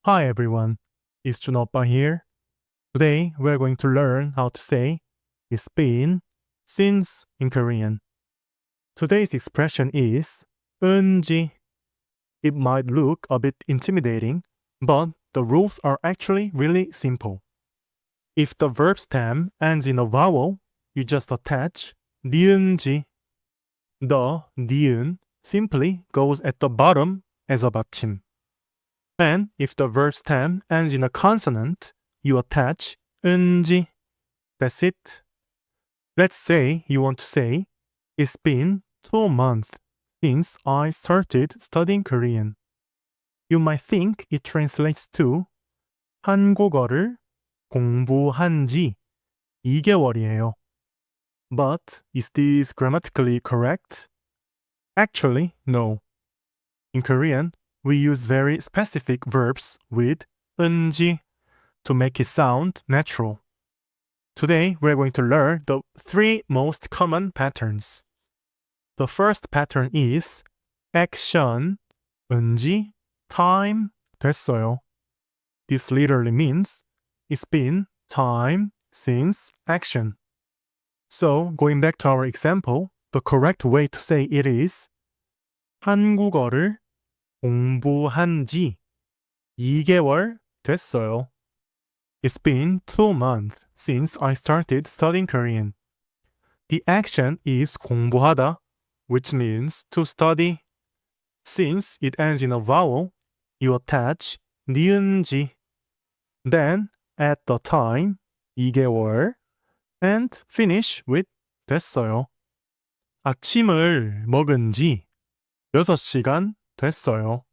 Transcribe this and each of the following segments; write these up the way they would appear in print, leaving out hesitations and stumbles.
Hi everyone, it's Junoppa here. Today we're going to learn how to say it's been since in Korean. Today's expression is 은지. It might look a bit intimidating, but the rules are actually really simple. If the verb stem ends in a vowel, you just attach 니은지. The 니은 simply goes at the bottom as a 받침. And if the verb stem ends in a consonant, you attach 은지. That's it. Let's say you want to say, it's been 2 months since I started studying Korean. You might think it translates to 한국어를 공부한 지 2개월이에요. But is this grammatically correct? Actually, no. In Korean, we use very specific verbs with 은지 to make it sound natural. Today, we're going to learn the 3 most common patterns. The first pattern is action, 은지, time, 됐어요. This literally means it's been time since action. So, going back to our example, the correct way to say it is 한국어를 공부한 지 2개월 됐어요. It's been 2 months since I started studying Korean. The action is 공부하다, which means to study. Since it ends in a vowel, you attach 니은지. Then add the time, 2개월, and finish with 됐어요. 아침을 먹은 지 6시간 됐어요.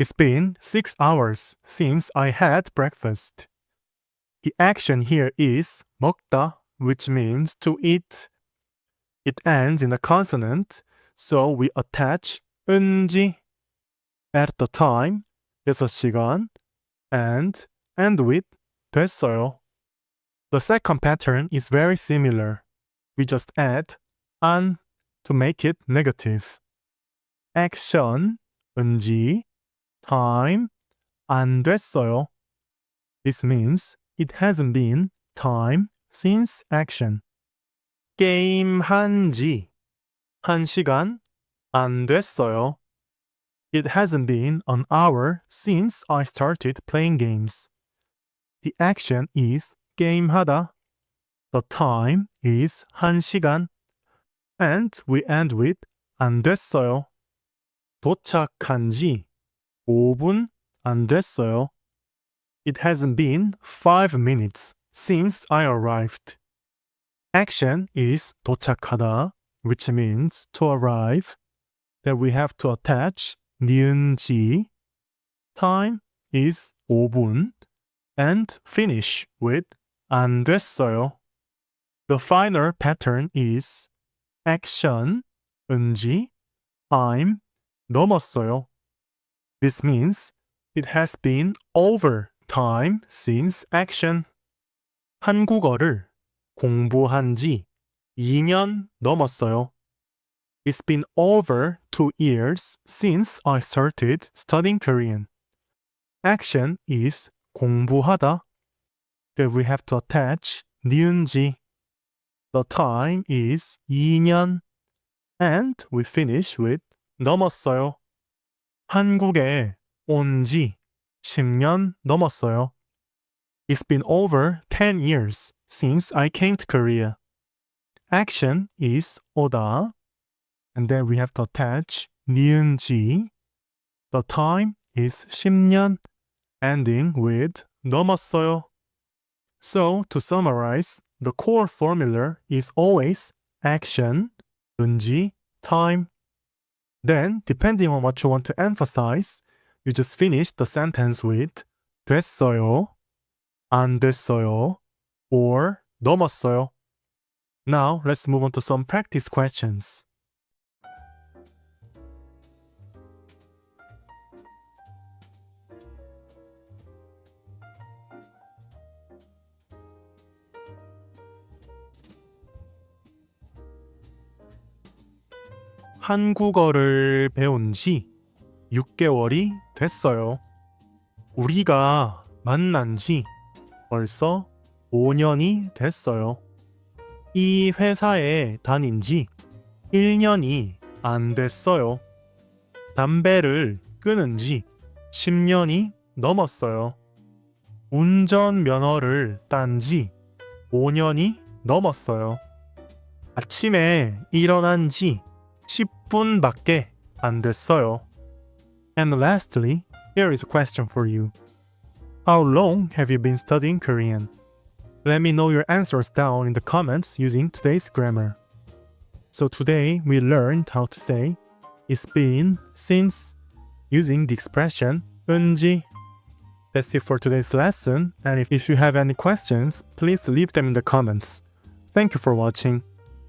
It's been 6 hours since I had breakfast. The action here is 먹다, which means to eat. It ends in a consonant, so we attach 은지. At the time, 6시간, and end with 됐어요. The second pattern is very similar. We just add 안 to make it negative. action, 은지, time, 안 됐어요. This means it hasn't been time since action. 게임 한지 1시간 안 됐어요. It hasn't been an hour since I started playing games. The action is 게임하다. The time is 1시간. And we end with 안 됐어요. 도착한 지 5분 안 됐어요. It hasn't been 5 minutes since I arrived. Action is 도착하다, which means to arrive. Then we have to attach 니은지. Time is 5분. And finish with 안 됐어요. The final pattern is action, 은지, time, 넘었어요. This means it has been over time since action. 한국어를 공부한 지 2년 넘었어요. It's been over 2 years since I started studying Korean. Action is 공부하다. Then we have to attach 니은지. The time is 2년. And we finish with 넘었어요. 한국에 온 지 10년 넘었어요. It's been over 10 years since I came to Korea. Action is 오다. And then we have to attach 니은지. The time is 10년, ending with 넘었어요. So, to summarize, the core formula is always action, 은지, time. Then, depending on what you want to emphasize, you just finish the sentence with 됐어요, 안 됐어요, or 넘었어요. Now, let's move on to some practice questions. 한국어를 배운 지 6개월이 됐어요. 우리가 만난 지 벌써 5년이 됐어요. 이 회사에 다닌 지 1년이 안 됐어요. 담배를 끊은 지 10년이 넘었어요. 운전면허를 딴 지 5년이 넘었어요. 아침에 일어난 지 10분밖에 안 됐어요. And lastly, here is a question for you. How long have you been studying Korean? Let me know your answers down in the comments using today's grammar. So today we learned how to say it's been since using the expression 은지. That's it for today's lesson, and if you have any questions, please leave them in the comments. Thank you for watching.